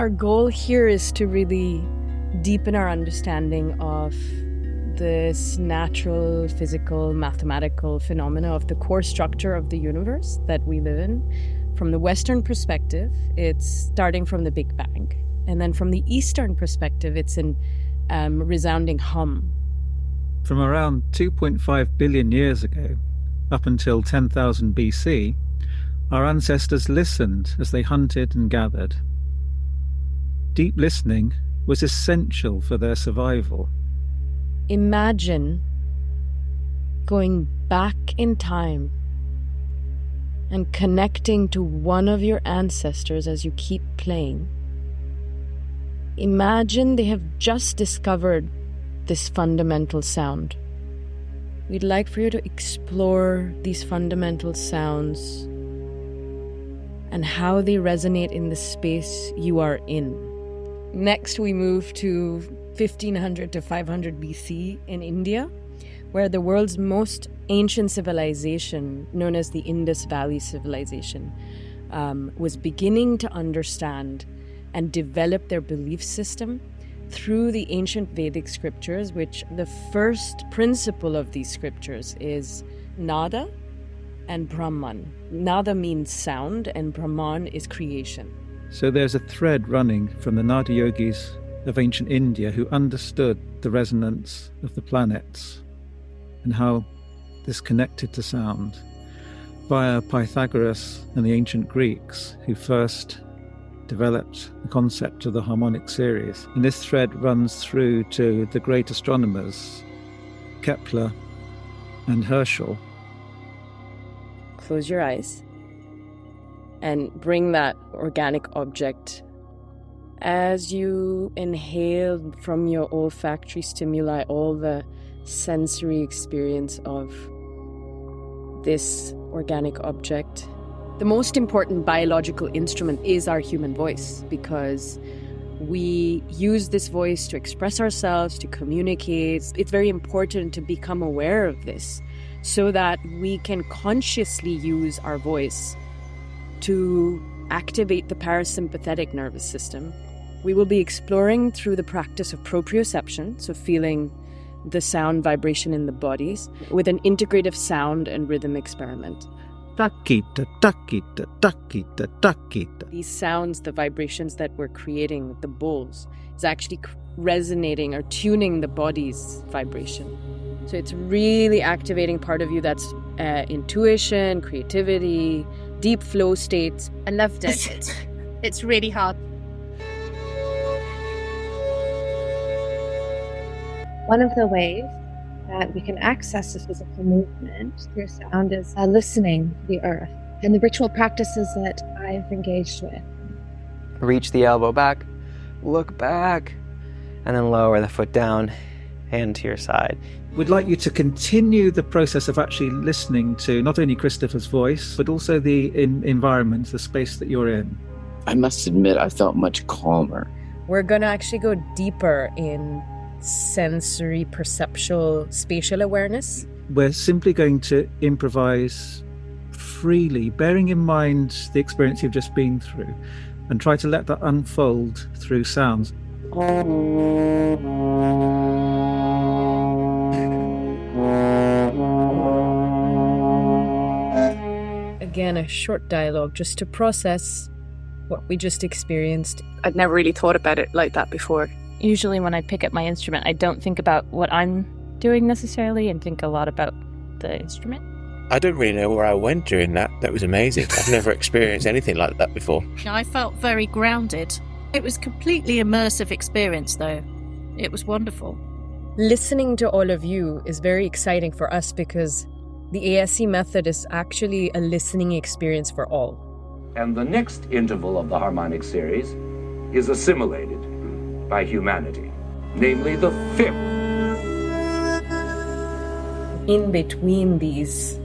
Our goal here is to really deepen our understanding of this natural, physical, mathematical phenomena of the core structure of the universe that we live in. From the Western perspective, it's starting from the Big Bang. And then from the Eastern perspective, it's in resounding hum. From around 2.5 billion years ago, up until 10,000 BC, our ancestors listened as they hunted and gathered. Deep listening was essential for their survival. Imagine going back in time and connecting to one of your ancestors as you keep playing. Imagine they have just discovered this fundamental sound. We'd like for you to explore these fundamental sounds and how they resonate in the space you are in. Next, we move to 1500 to 500 BC in India, where the world's most ancient civilization, known as the Indus Valley Civilization, was beginning to understand and develop their belief system through the ancient Vedic scriptures, which the first principle of these scriptures is nada and Brahman. Nada means sound and Brahman is creation. So there's a thread running from the Nada yogis of ancient India who understood the resonance of the planets and how this connected to sound, via Pythagoras and the ancient Greeks who first developed the concept of the harmonic series. And this thread runs through to the great astronomers, Kepler and Herschel. Close your eyes and bring that organic object as you inhale from your olfactory stimuli all the sensory experience of this organic object. The most important biological instrument is our human voice, because we use this voice to express ourselves, to communicate. It's very important to become aware of this so that we can consciously use our voice to activate the parasympathetic nervous system. We will be exploring through the practice of proprioception, so feeling the sound vibration in the bodies, with an integrative sound and rhythm experiment. Takita, takita, takita, takita. These sounds, the vibrations that we're creating with the bowls, is actually resonating or tuning the body's vibration. So it's really activating part of you that's intuition, creativity, deep flow states. I loved it. It's really hard. One of the ways that we can access the physical movement through sound is listening to the earth and the ritual practices that I've engaged with. Reach the elbow back, look back, and then lower the foot down, hand to your side. We'd like you to continue the process of actually listening to not only Christopher's voice, but also the environment, the space that you're in. I must admit, I felt much calmer. We're going to actually go deeper in sensory, perceptual, spatial awareness. We're simply going to improvise freely, bearing in mind the experience you've just been through, and try to let that unfold through sounds. Again, a short dialogue just to process what we just experienced. I'd never really thought about it like that before. Usually when I pick up my instrument, I don't think about what I'm doing necessarily and think a lot about the instrument. I don't really know where I went during that. That was amazing. I've never experienced anything like that before. I felt very grounded. It was a completely immersive experience, though. It was wonderful. Listening to all of you is very exciting for us because the ASE method is actually a listening experience for all. And the next interval of the harmonic series is assimilated by humanity, namely the fifth. In between these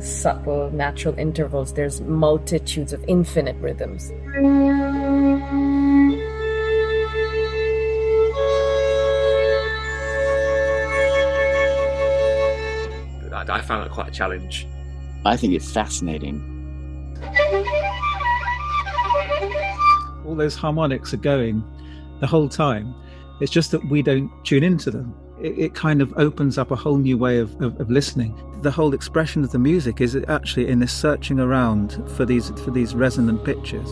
subtle natural intervals, there's multitudes of infinite rhythms. I found it quite a challenge. I think it's fascinating. All all those harmonics are going the whole time. It's just that we don't tune into them. It kind of opens up a whole new way of listening. The whole expression of the music is actually in this searching around for these resonant pitches.